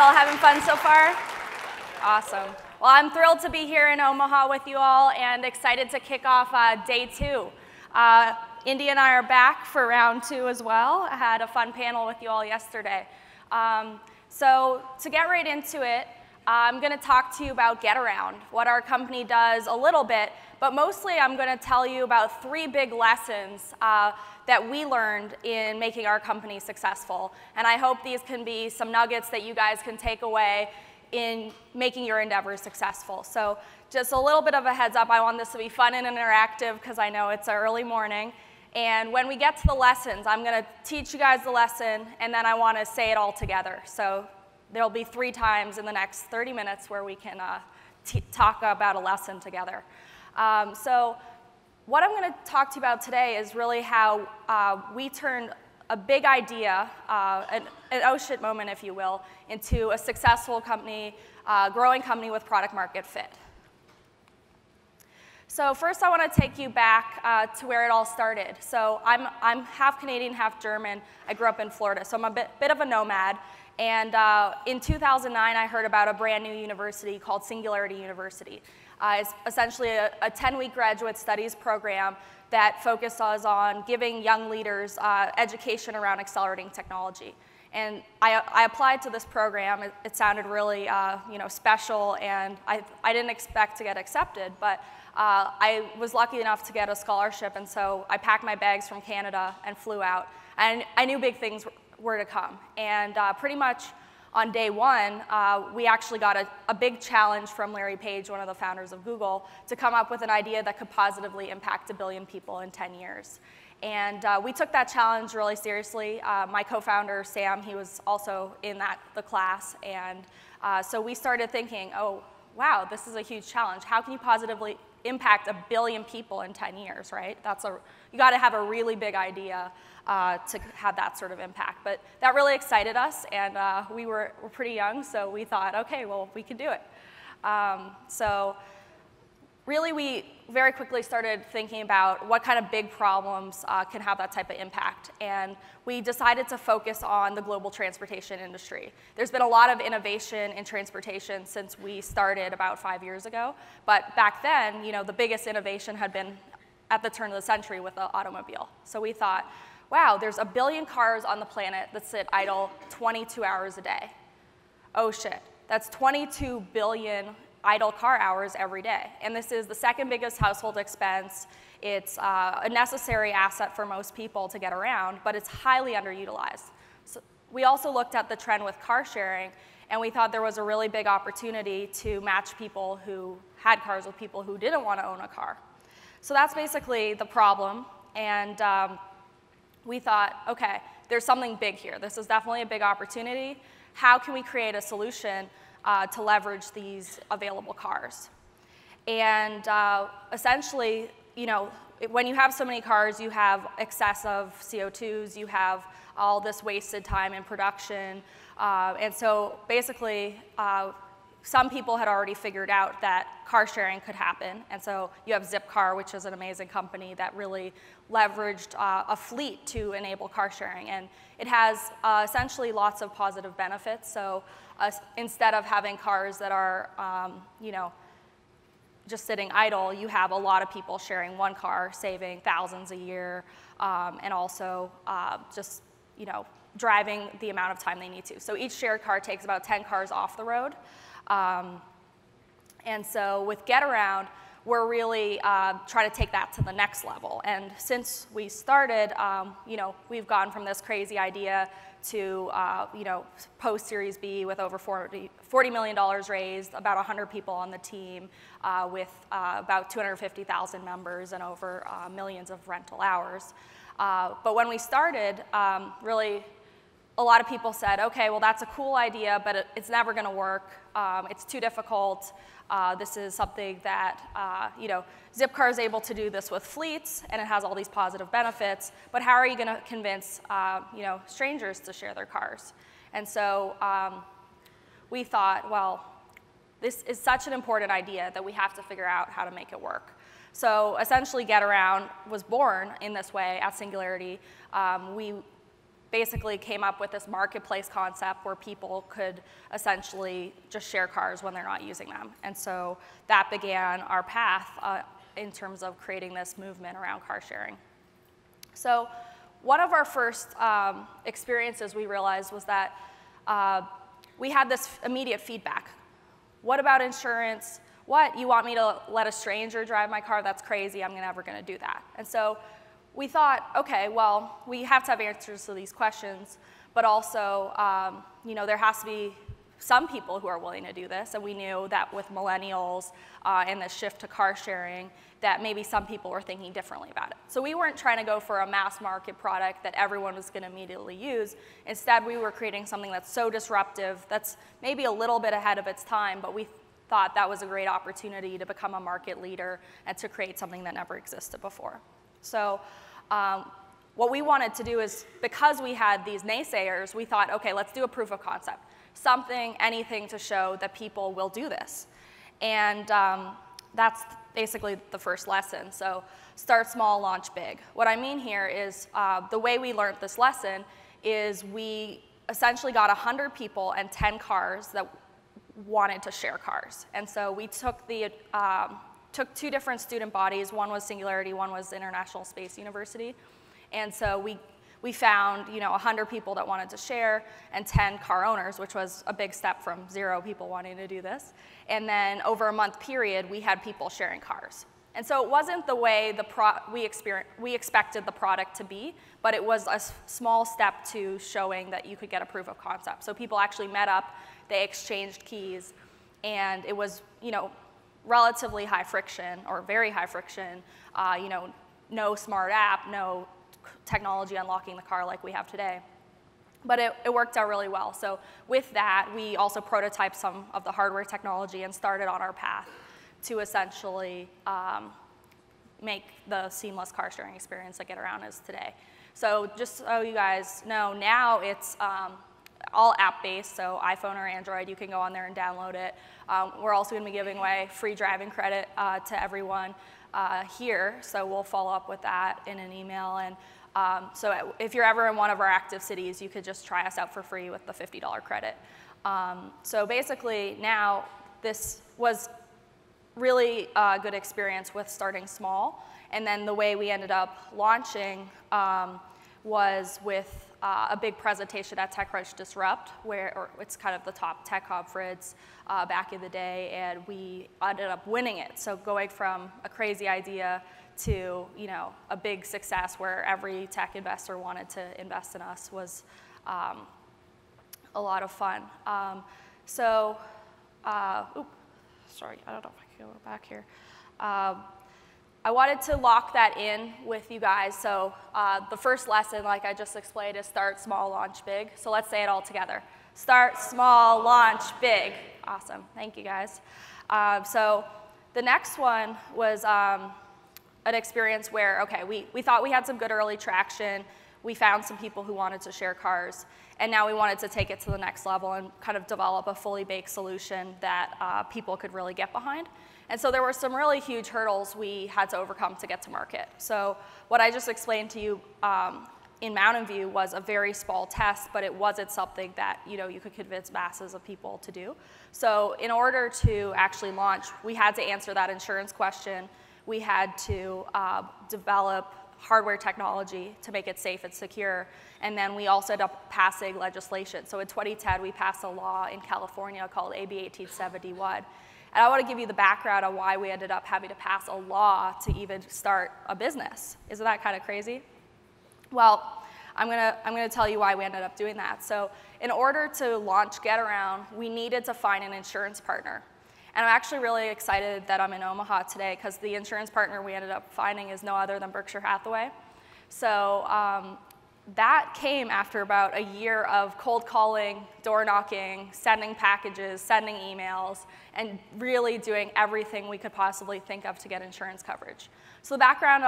all having fun so far? Awesome. Well, I'm thrilled to be here in Omaha with you all and excited to kick off day 2. Indy and I are back for round 2 as well. I had a fun panel with you all yesterday. So to get right into it, I'm going to talk to you about Getaround, what our company does a little bit, but mostly I'm going to tell you about 3 big lessons that we learned in making our company successful. And I hope these can be some nuggets that you guys can take away in making your endeavors successful. So just a little bit of a heads up, I want this to be fun and interactive because I know it's an early morning. And when we get to the lessons, I'm going to teach you guys the lesson, and then I want to say it all together. So there'll be 3 times in the next 30 minutes where we can talk about a lesson together. So what I'm going to talk to you about today is really how we turned a big idea, an oh shit moment, if you will, into a successful company, growing company with product market fit. So first I want to take you back to where it all started. So I'm half Canadian, half German. I grew up in Florida, so I'm a bit of a nomad. And in 2009, I heard about a brand new university called Singularity University. It's essentially a 10-week graduate studies program that focuses on giving young leaders education around accelerating technology. And I applied to this program. It sounded really special, and I didn't expect to get accepted, but I was lucky enough to get a scholarship, and so I packed my bags from Canada and flew out. And I knew big things were to come. And pretty much on day 1, we actually got a big challenge from Larry Page, one of the founders of Google, to come up with an idea that could positively impact 1 billion people in 10 years. And we took that challenge really seriously. My co-founder, Sam, he was also in the class. And so we started thinking, oh, wow, this is a huge challenge. How can you positively impact 1 billion people in 10 years, right? You got to have a really big idea to have that sort of impact. But that really excited us, and we're pretty young, so we thought, okay, well, we can do it. So really, we very quickly started thinking about what kind of big problems can have that type of impact. And we decided to focus on the global transportation industry. There's been a lot of innovation in transportation since we started about 5 years ago. But back then, the biggest innovation had been at the turn of the century with the automobile. So we thought, wow, there's 1 billion cars on the planet that sit idle 22 hours a day. Oh shit, that's 22 billion idle car hours every day. And this is the 2nd biggest household expense. It's a necessary asset for most people to get around, but it's highly underutilized. So we also looked at the trend with car sharing, and we thought there was a really big opportunity to match people who had cars with people who didn't want to own a car. So that's basically the problem. And we thought, okay, there's something big here. This is definitely a big opportunity. How can we create a solution to leverage these available cars? And essentially, when you have so many cars, you have excessive CO2s, you have all this wasted time in production. And so basically, some people had already figured out that car sharing could happen. And so you have Zipcar, which is an amazing company that really leveraged a fleet to enable car sharing. And it has essentially lots of positive benefits. So instead of having cars that are, just sitting idle, you have a lot of people sharing one car, saving thousands a year, and also just, driving the amount of time they need to. So each shared car takes about 10 cars off the road. And so with Getaround, we're really trying to take that to the next level. And since we started, we've gone from this crazy idea to, post-Series B with over $40 million raised, about 100 people on the team, with about 250,000 members and over millions of rental hours. But when we started, really, a lot of people said, okay, well, that's a cool idea, but it's never going to work. It's too difficult. This is something that, Zipcar is able to do this with fleets, and it has all these positive benefits, but how are you going to convince, strangers to share their cars? And so we thought, well, this is such an important idea that we have to figure out how to make it work. So essentially, Getaround was born in this way at Singularity. We basically came up with this marketplace concept where people could essentially just share cars when they're not using them. And so that began our path in terms of creating this movement around car sharing. So one of our first experiences we realized was that we had this immediate feedback. What about insurance? What, you want me to let a stranger drive my car? That's crazy, I'm never gonna do that. And so we thought, okay, well, we have to have answers to these questions, but also, you know, there has to be some people who are willing to do this, and we knew that with millennials and the shift to car sharing, that maybe some people were thinking differently about it. So we weren't trying to go for a mass market product that everyone was gonna immediately use. Instead, we were creating something that's so disruptive, that's maybe a little bit ahead of its time, but we thought that was a great opportunity to become a market leader and to create something that never existed before. So what we wanted to do is, because we had these naysayers, we thought, okay, let's do a proof of concept. Something, anything to show that people will do this. And that's basically the first lesson. So start small, launch big. What I mean here is the way we learned this lesson is we essentially got 100 people and 10 cars that wanted to share cars. And so we took two different student bodies. One was Singularity, one was International Space University. And so we found, you know, 100 people that wanted to share and 10 car owners, which was a big step from 0 people wanting to do this. And then over a month period, we had people sharing cars. And so it wasn't the way we expected the product to be, but it was a small step to showing that you could get a proof of concept. So people actually met up, they exchanged keys, and it was, you know, relatively high friction, or very high friction, you know, no smart app, no technology unlocking the car like we have today. But it worked out really well. So with that, we also prototyped some of the hardware technology and started on our path to essentially make the seamless car sharing experience that Getaround is today. So just so you guys know, now it's all app-based, so iPhone or Android, you can go on there and download it. We're also going to be giving away free driving credit to everyone here, so we'll follow up with that in an email. And so if you're ever in one of our active cities, you could just try us out for free with the $50 credit. So basically now, this was really a good experience with starting small. And then the way we ended up launching was with a big presentation at TechCrunch Disrupt, or it's kind of the top tech conference back in the day, and we ended up winning it. So going from a crazy idea to, you know, a big success where every tech investor wanted to invest in us was a lot of fun. Sorry, I don't know if I can go back here. I wanted to lock that in with you guys. So the first lesson, like I just explained, is start small, launch big. So let's say it all together. Start small, launch big. Awesome, thank you guys. So the next one was an experience where, okay, we thought we had some good early traction. We found some people who wanted to share cars. And now we wanted to take it to the next level and kind of develop a fully baked solution that people could really get behind. And so there were some really huge hurdles we had to overcome to get to market. So what I just explained to you in Mountain View was a very small test, but it wasn't something that, you know, you could convince masses of people to do. So in order to actually launch, we had to answer that insurance question. We had to develop hardware technology to make it safe and secure. And then we also ended up passing legislation. So in 2010, we passed a law in California called AB 1871. And I want to give you the background on why we ended up having to pass a law to even start a business. Isn't that kind of crazy? Well, I'm gonna tell you why we ended up doing that. So in order to launch Getaround, we needed to find an insurance partner. And I'm actually really excited that I'm in Omaha today, because the insurance partner we ended up finding is no other than Berkshire Hathaway. So that came after about a year of cold calling, door knocking, sending packages, sending emails, and really doing everything we could possibly think of to get insurance coverage. So the background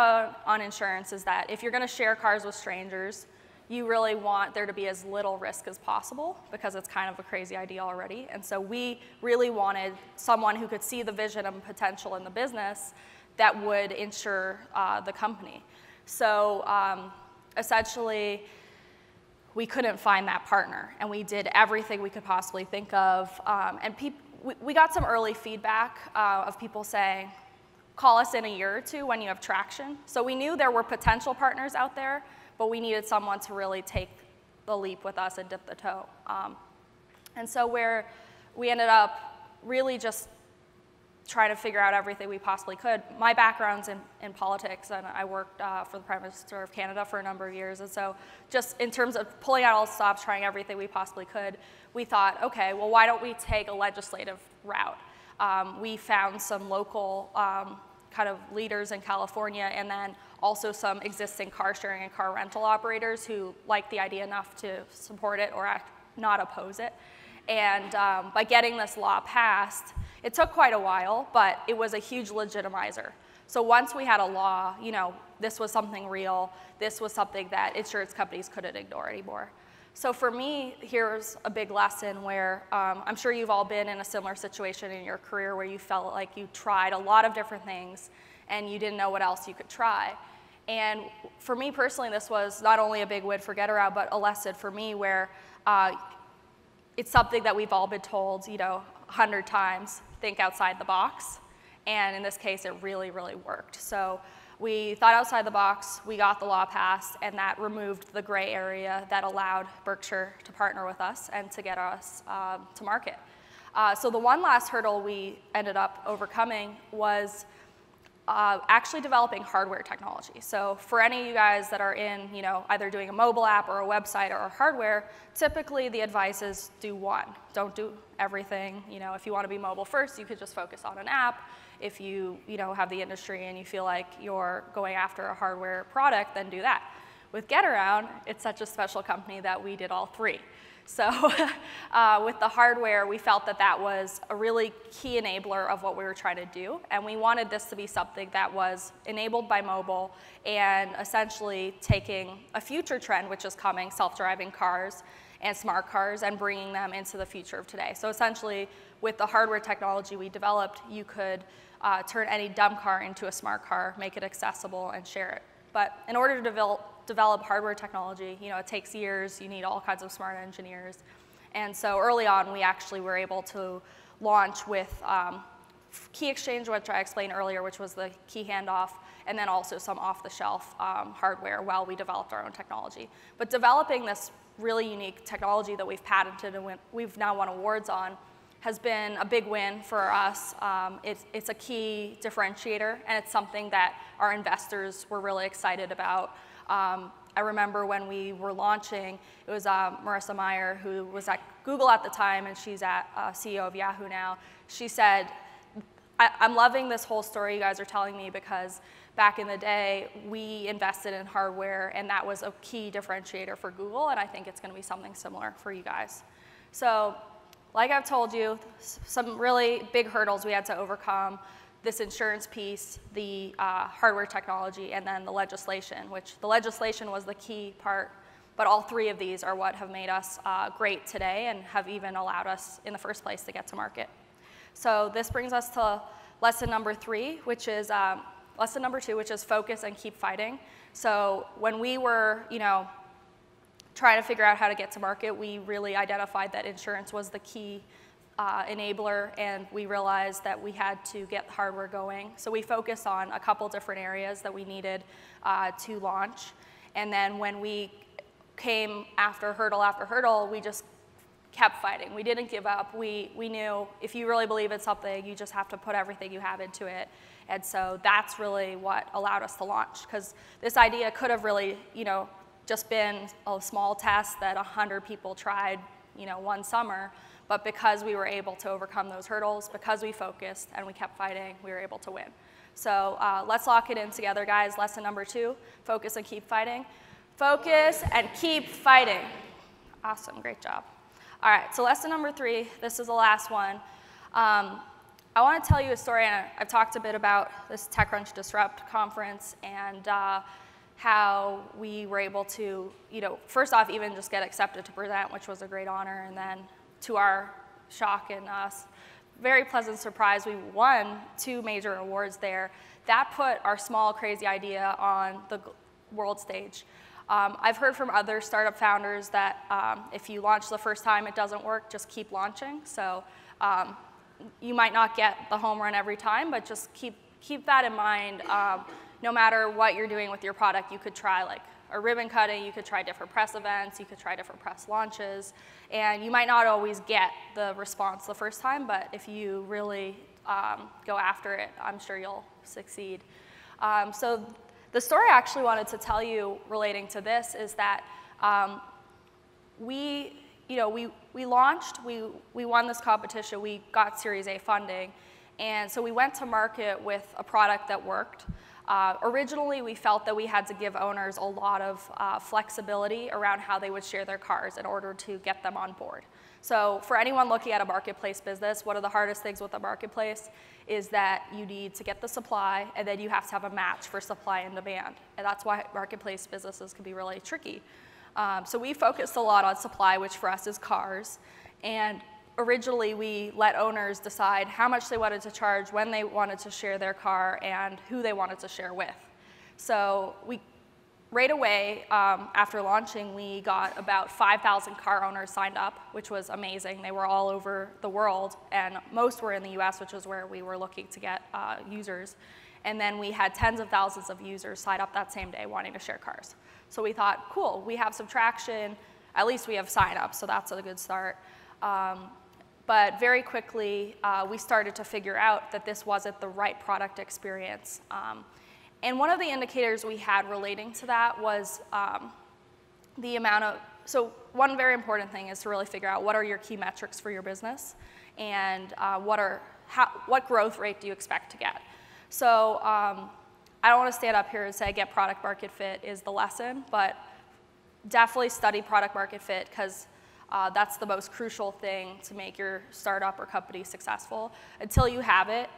on insurance is that if you're going to share cars with strangers, you really want there to be as little risk as possible, because it's kind of a crazy idea already. And so we really wanted someone who could see the vision and potential in the business that would insure the company. So essentially, we couldn't find that partner. And we did everything we could possibly think of. And we got some early feedback of people saying, call us in a year or two when you have traction. So we knew there were potential partners out there, but we needed someone to really take the leap with us and dip the toe. And so we ended up really just trying to figure out everything we possibly could. My background's in politics, and I worked for the Prime Minister of Canada for a number of years. And so just in terms of pulling out all the stops, trying everything we possibly could, we thought, okay, well, why don't we take a legislative route? We found some local kind of leaders in California, and then also some existing car sharing and car rental operators who liked the idea enough to support it or not oppose it. And by getting this law passed, it took quite a while, but it was a huge legitimizer. So once we had a law, you know, this was something real. This was something that insurance companies couldn't ignore anymore. So for me, here's a big lesson where I'm sure you've all been in a similar situation in your career where you felt like you tried a lot of different things and you didn't know what else you could try. And for me personally, this was not only a big win for Getaround, but a lesson for me where it's something that we've all been told, you know, 100 times, think outside the box. And in this case, it really, really worked. So we thought outside the box, we got the law passed, and that removed the gray area that allowed Berkshire to partner with us and to get us to market. So the one last hurdle we ended up overcoming was actually developing hardware technology. So for any of you guys that are in, you know, either doing a mobile app or a website or hardware, typically the advice is do one. Don't do everything. You know, if you want to be mobile first, you could just focus on an app. If you have the industry and you feel like you're going after a hardware product, then do that. With Getaround, it's such a special company that we did all three. So with the hardware, we felt that that was a really key enabler of what we were trying to do. And we wanted this to be something that was enabled by mobile and essentially taking a future trend, which is coming, self-driving cars and smart cars, and bringing them into the future of today. So essentially, with the hardware technology we developed, you could turn any dumb car into a smart car, make it accessible, and share it. But in order to develop hardware technology, you know, it takes years. You need all kinds of smart engineers. And so early on, we actually were able to launch with key exchange, which I explained earlier, which was the key handoff, and then also some off-the-shelf hardware while we developed our own technology. But developing this really unique technology that we've patented and we've now won awards on has been a big win for us. It's a key differentiator, and it's something that our investors were really excited about. I remember when we were launching, it was Marissa Mayer, who was at Google at the time, and she's at CEO of Yahoo now. She said, I'm loving this whole story you guys are telling me because back in the day, we invested in hardware, and that was a key differentiator for Google, and I think it's going to be something similar for you guys. So like I've told you, some really big hurdles we had to overcome. This insurance piece, the hardware technology, and then the legislation, which the legislation was the key part, but all three of these are what have made us great today and have even allowed us in the first place to get to market. So this brings us to lesson number 3, which is lesson number 2, which is focus and keep fighting. So when we were, trying to figure out how to get to market, we really identified that insurance was the key enabler, and we realized that we had to get hardware going. So we focused on a couple different areas that we needed to launch. And then when we came after hurdle, we just kept fighting. We didn't give up. We knew if you really believe in something, you just have to put everything you have into it. And so that's really what allowed us to launch, because this idea could have really, just been a small test that 100 people tried, one summer. But because we were able to overcome those hurdles, because we focused and we kept fighting, we were able to win. So let's lock it in together, guys. Lesson number 2, focus and keep fighting. Focus and keep fighting. Awesome, great job. All right, so lesson number 3, this is the last one. I want to tell you a story, and I've talked a bit about this TechCrunch Disrupt conference and how we were able to, first off, even just get accepted to present, which was a great honor, and then to our shock and very pleasant surprise, we won 2 major awards there. That put our small, crazy idea on the world stage. I've heard from other startup founders that if you launch the first time it doesn't work, just keep launching. So you might not get the home run every time, but just keep that in mind. No matter what you're doing with your product, you could try like a ribbon cutting, you could try different press events, you could try different press launches, and you might not always get the response the first time, but if you really go after it, I'm sure you'll succeed. So the story I actually wanted to tell you relating to this is that we launched, we won this competition, we got Series A funding, and so we went to market with a product that worked. Originally, we felt that we had to give owners a lot of flexibility around how they would share their cars in order to get them on board. So for anyone looking at a marketplace business, one of the hardest things with a marketplace is that you need to get the supply, and then you have to have a match for supply and demand. And that's why marketplace businesses can be really tricky. So we focused a lot on supply, which for us is cars. And originally, we let owners decide how much they wanted to charge, when they wanted to share their car, and who they wanted to share with. So right away, after launching, we got about 5,000 car owners signed up, which was amazing. They were all over the world, and most were in the US, which is where we were looking to get users. And then we had tens of thousands of users sign up that same day wanting to share cars. So we thought, cool, we have some traction. At least we have sign-ups, so that's a good start. But very quickly, we started to figure out that this wasn't the right product experience. And one of the indicators we had relating to that was the amount of, so one very important thing is to really figure out what are your key metrics for your business, and what growth rate do you expect to get. So I don't want to stand up here and say get product market fit is the lesson, but definitely study product market fit, because that's the most crucial thing to make your startup or company successful. Until you have it,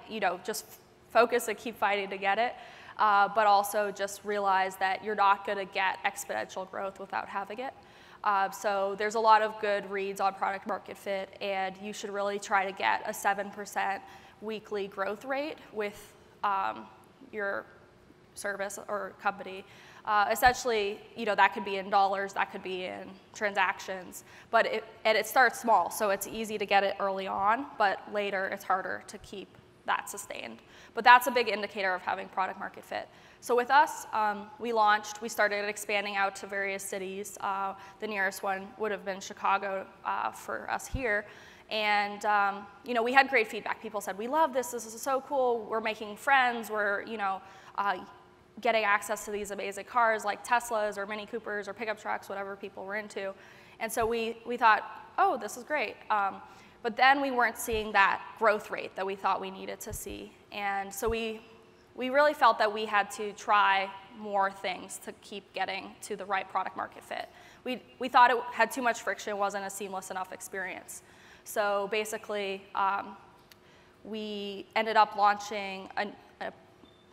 just focus and keep fighting to get it, but also just realize that you're not going to get exponential growth without having it. So there's a lot of good reads on product market fit, and you should really try to get a 7% weekly growth rate with your service or company. Essentially, that could be in dollars, that could be in transactions, but it starts small, so it's easy to get it early on, but later it's harder to keep that sustained. But that's a big indicator of having product market fit. So with us, we started expanding out to various cities. The nearest one would have been Chicago for us here. And we had great feedback. People said, we love this is so cool, we're making friends, we're getting access to these amazing cars like Teslas or Mini Coopers or pickup trucks, whatever people were into. And so we thought, oh, this is great. But then we weren't seeing that growth rate that we thought we needed to see. And so we really felt that we had to try more things to keep getting to the right product market fit. We thought it had too much friction, wasn't a seamless enough experience. So basically, we ended up launching a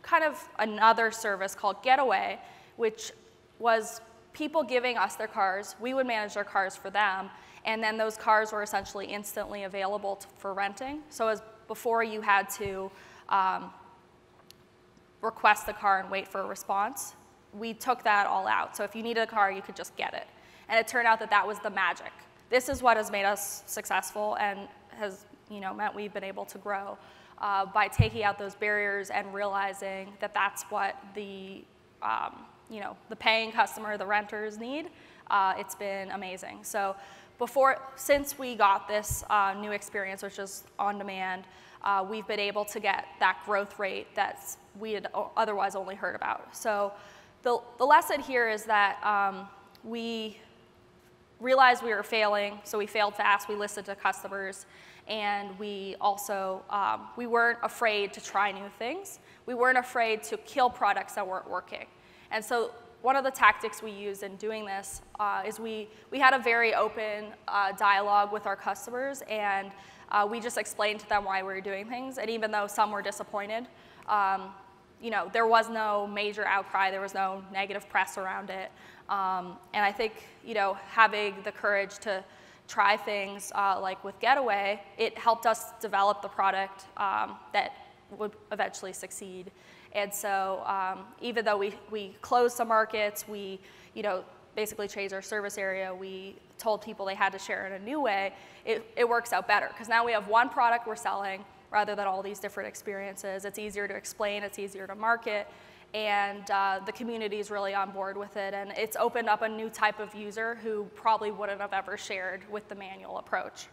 kind of another service called Getaway, which was people giving us their cars. We would manage their cars for them, and then those cars were essentially instantly available for renting. So as before, you had to request the car and wait for a response. We took that all out. So if you needed a car, you could just get it. And it turned out that that was the magic. This is what has made us successful and has meant we've been able to grow by taking out those barriers and realizing that that's what the paying customer, the renters need. It's been amazing. So since we got this new experience, which is on demand, we've been able to get that growth rate that we had otherwise only heard about. So the lesson here is that we realized we were failing, so we failed fast, we listened to customers, and we also, we weren't afraid to try new things. We weren't afraid to kill products that weren't working. And so one of the tactics we used in doing this is we had a very open dialogue with our customers, and we just explained to them why we were doing things. And even though some were disappointed, there was no major outcry, there was no negative press around it. And I think, having the courage to try things like with Getaway, it helped us develop the product that would eventually succeed. And so even though we closed some markets, we basically changed our service area, we told people they had to share in a new way, it works out better. Because now we have one product we're selling rather than all these different experiences. It's easier to explain, it's easier to market, and the community is really on board with it. And it's opened up a new type of user who probably wouldn't have ever shared with the manual approach.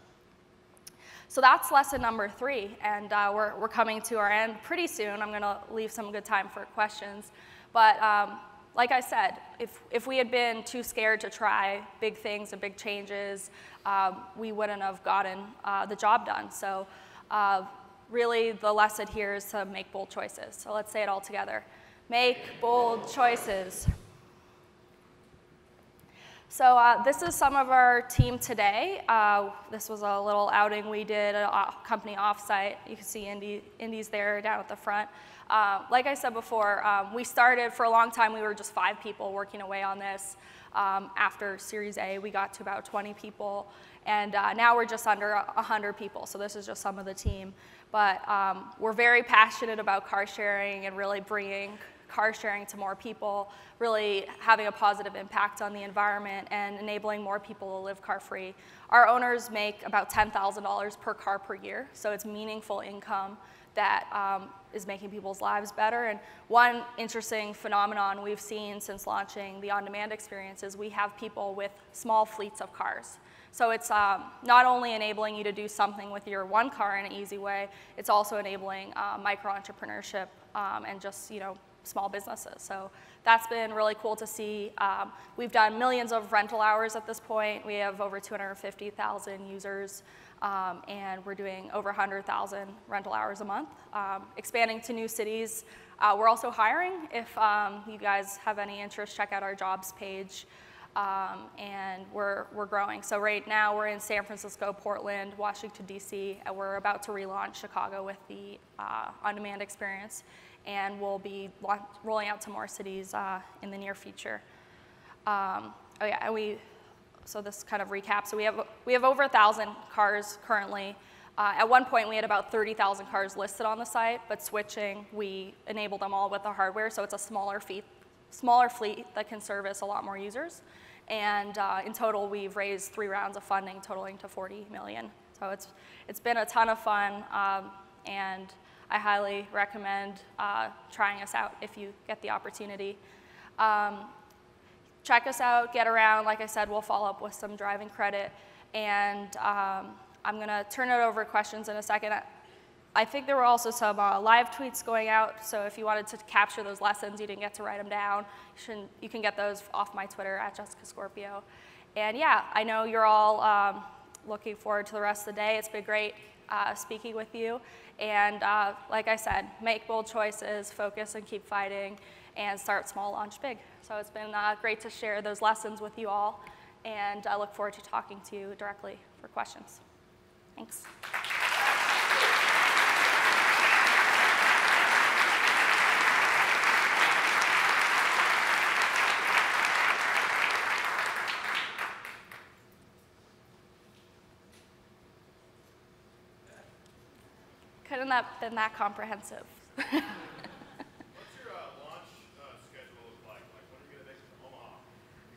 So that's lesson number 3, and we're coming to our end pretty soon. I'm going to leave some good time for questions. But like I said, if we had been too scared to try big things and big changes, we wouldn't have gotten the job done. So really, the lesson here is to make bold choices. So let's say it all together. Make bold choices. So this is some of our team today. This was a little outing we did, a company offsite. You can see Indy's there down at the front. Like I said before, we started, for a long time, we were just 5 people working away on this. After Series A, we got to about 20 people. And now we're just under 100 people, so this is just some of the team. But we're very passionate about car sharing and really bringing car sharing to more people, really having a positive impact on the environment and enabling more people to live car-free. Our owners make about $10,000 per car per year, so it's meaningful income that is making people's lives better. And one interesting phenomenon we've seen since launching the on-demand experience is we have people with small fleets of cars. So it's not only enabling you to do something with your one car in an easy way, it's also enabling micro-entrepreneurship and just small businesses. So that's been really cool to see. We've done millions of rental hours at this point. We have over 250,000 users, and we're doing over 100,000 rental hours a month. Expanding to new cities. We're also hiring. If you guys have any interest, check out our jobs page. And we're growing. So right now we're in San Francisco, Portland, Washington, D.C., and we're about to relaunch Chicago with the on-demand experience. And we'll be rolling out to more cities in the near future. So this kind of recap. So we have over 1,000 cars currently. At one point, we had about 30,000 cars listed on the site, but switching, we enabled them all with the hardware, so it's a smaller fleet that can service a lot more users. And in total, we've raised 3 rounds of funding, totaling to $40 million. So it's been a ton of fun, and I highly recommend trying us out if you get the opportunity. Check us out, Getaround. Like I said, we'll follow up with some driving credit. And I'm going to turn it over to questions in a second. I think there were also some live tweets going out, so if you wanted to capture those lessons, you didn't get to write them down, you can get those off my Twitter, @JessicaScorpio. And yeah, I know you're all looking forward to the rest of the day. It's been great speaking with you. And like I said, make bold choices, focus and keep fighting, and start small, launch big. So it's been great to share those lessons with you all, and I look forward to talking to you directly for questions. Thanks. Couldn't have been that comprehensive. What's your launch schedule look like? Like, when are you going to make it to Omaha?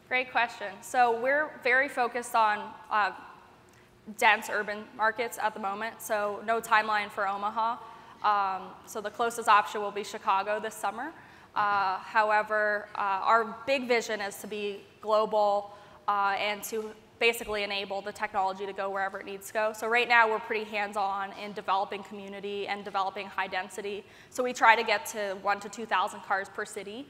Great question. So we're very focused on dense urban markets at the moment, so no timeline for Omaha. So the closest option will be Chicago this summer. However, our big vision is to be global and to basically enable the technology to go wherever it needs to go. So right now we're pretty hands-on in developing community and developing high density. So we try to get to 1,000 to 2,000 cars per city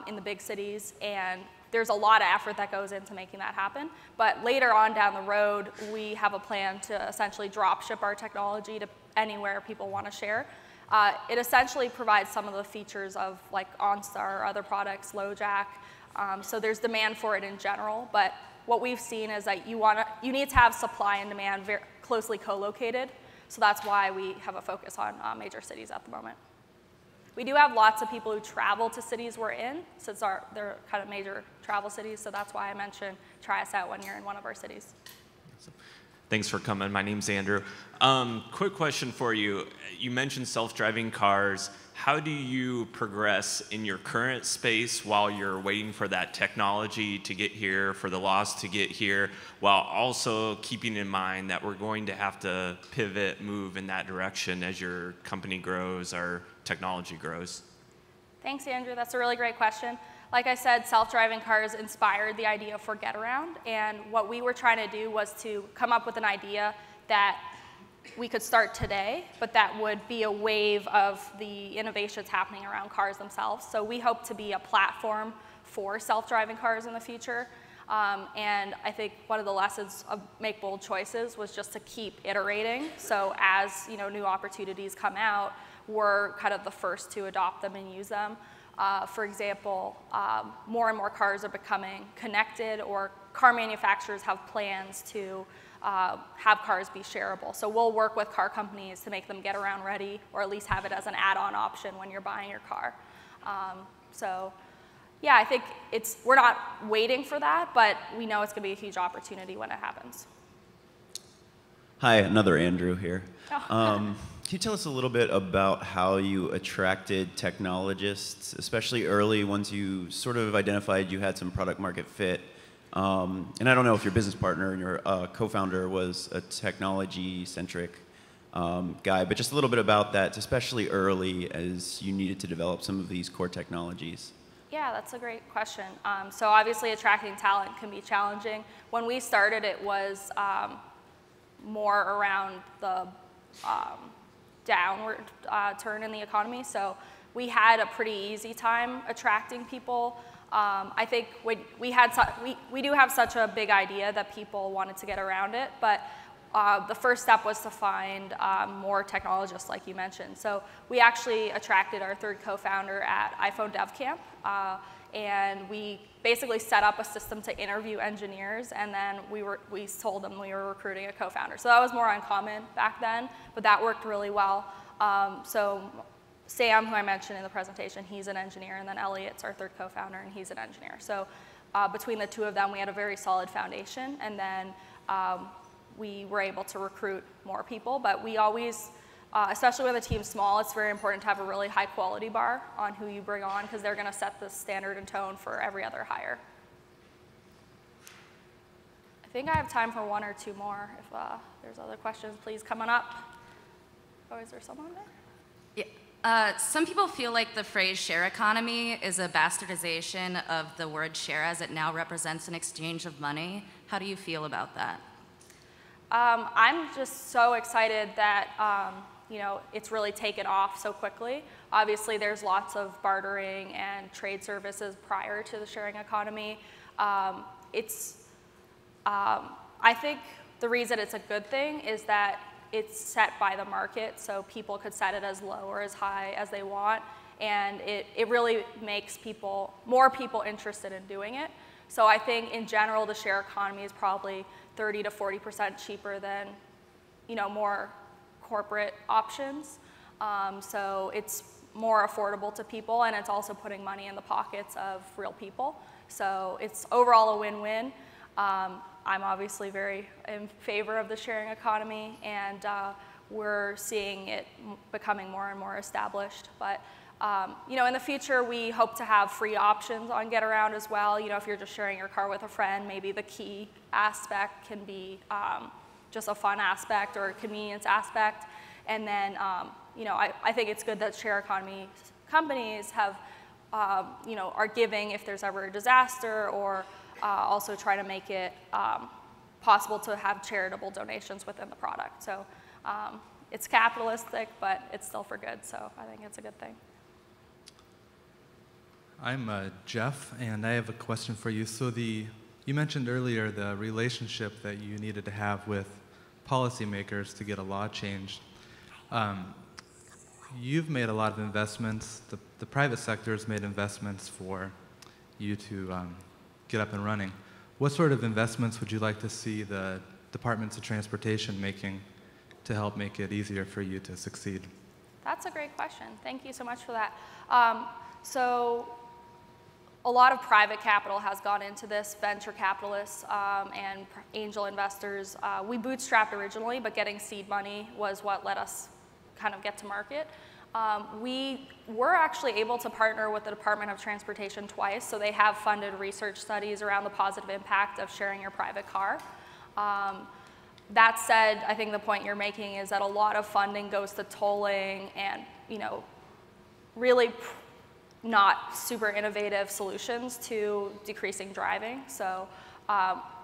in the big cities, and there's a lot of effort that goes into making that happen. But later on down the road, we have a plan to essentially drop ship our technology to anywhere people want to share. It essentially provides some of the features of like OnStar or other products, LoJack. So there's demand for it in general, but what we've seen is that you need to have supply and demand very closely co-located. So that's why we have a focus on major cities at the moment. We do have lots of people who travel to cities we're in, since they're kind of major travel cities. So that's why I mentioned try us out when you're in one of our cities. Thanks for coming. My name's Andrew. Quick question for you. You mentioned self-driving cars. how do you progress in your current space while you're waiting for that technology to get here, for the laws to get here, while also keeping in mind that we're going to have to pivot, move in that direction as your company grows or technology grows? Thanks, Andrew. That's a really great question. Like I said, self-driving cars inspired the idea for Getaround, and what we were trying to do was to come up with an idea that we could start today, but that would be a wave of the innovations happening around cars themselves. So we hope to be a platform for self-driving cars in the future. And I think one of the lessons of Make Bold Choices was just to keep iterating. So as new opportunities come out, we're kind of the first to adopt them and use them. For example, more and more cars are becoming connected, or car manufacturers have plans to have cars be shareable. So we'll work with car companies to make them Getaround ready, or at least have it as an add-on option when you're buying your car. So yeah, I think we're not waiting for that, but we know it's going to be a huge opportunity when it happens. Hi, another Andrew here. Oh. Can you tell us a little bit about how you attracted technologists, especially early, once you sort of identified you had some product market fit? And I don't know if your business partner and your co-founder was a technology-centric guy, but just a little bit about that, especially early as you needed to develop some of these core technologies. Yeah, that's a great question. So obviously attracting talent can be challenging. When we started, it was more around the downward turn in the economy. So we had a pretty easy time attracting people. I think we do have such a big idea that people wanted to get around it, but the first step was to find more technologists, like you mentioned. So we actually attracted our third co-founder at iPhone Dev Camp, and we basically set up a system to interview engineers, and then we told them we were recruiting a co-founder. So that was more uncommon back then, but that worked really well. So Sam, who I mentioned in the presentation, he's an engineer, and then Elliot's our third co-founder, and he's an engineer. So between the two of them, we had a very solid foundation, and then we were able to recruit more people. But we always, especially when the team's small, it's very important to have a really high quality bar on who you bring on, because they're going to set the standard and tone for every other hire. I think I have time for one or two more. If there's other questions, please come on up. Oh, is there someone there? Yeah. Some people feel like the phrase share economy is a bastardization of the word share, as it now represents an exchange of money. How do you feel about that? I'm just so excited that it's really taken off so quickly. Obviously, there's lots of bartering and trade services prior to the sharing economy. I think the reason it's a good thing is that it's set by the market, so people could set it as low or as high as they want, and it really makes more people interested in doing it. So I think in general, the share economy is probably 30 to 40% cheaper than more corporate options. So it's more affordable to people, and it's also putting money in the pockets of real people. So it's overall a win-win. I'm obviously very in favor of the sharing economy, and we're seeing it becoming more and more established. But in the future, we hope to have free options on Getaround as well. If you're just sharing your car with a friend, maybe the key aspect can be just a fun aspect or a convenience aspect. And then, I think it's good that share economy companies have, are giving if there's ever a disaster, or also try to make it possible to have charitable donations within the product. So it's capitalistic, but it's still for good. So I think it's a good thing. I'm Jeff, and I have a question for you. So you mentioned earlier the relationship that you needed to have with policymakers to get a law changed. You've made a lot of investments. The private sector has made investments for you to get up and running. What sort of investments would you like to see the departments of transportation making to help make it easier for you to succeed? That's a great question. Thank you so much for that. So a lot of private capital has gone into this, venture capitalists and angel investors. We bootstrapped originally, but getting seed money was what let us kind of get to market. We were actually able to partner with the Department of Transportation twice, so they have funded research studies around the positive impact of sharing your private car. That said, I think the point you're making is that a lot of funding goes to tolling and, really not super innovative solutions to decreasing driving. So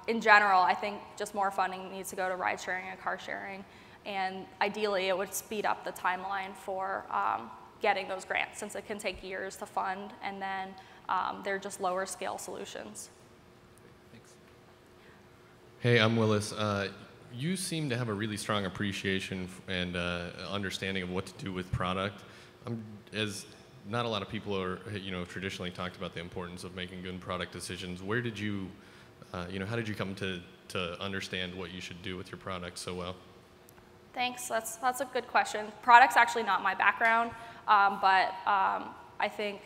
in general, I think just more funding needs to go to ride sharing and car sharing. And ideally, it would speed up the timeline for getting those grants, since it can take years to fund, and then they're just lower scale solutions. Thanks. Hey, I'm Willis. You seem to have a really strong appreciation and understanding of what to do with product. As not a lot of people are, traditionally talked about the importance of making good product decisions. Where did you, how did you come to understand what you should do with your product so well? Thanks. That's a good question. Product's actually not my background, but I think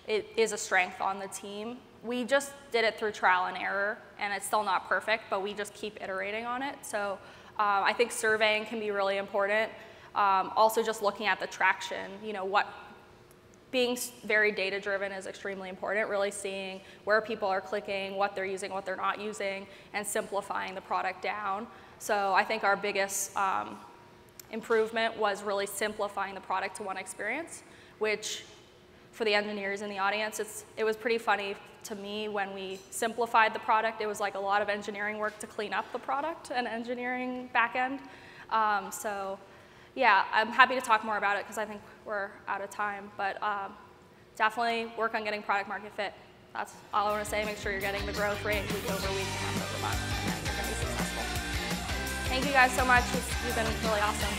it is a strength on the team. We just did it through trial and error, and it's still not perfect, but we just keep iterating on it. So I think surveying can be really important. Also just looking at the traction, being very data-driven is extremely important, really seeing where people are clicking, what they're using, what they're not using, and simplifying the product down. So I think our biggest improvement was really simplifying the product to one experience, which for the engineers in the audience, it was pretty funny to me when we simplified the product. It was like a lot of engineering work to clean up the product and engineering backend. So yeah, I'm happy to talk more about it because I think we're out of time, but definitely work on getting product market fit. That's all I want to say. Make sure you're getting the growth rate week over week, month over month, and then you're going to be successful. Thank you guys so much. You've been really awesome.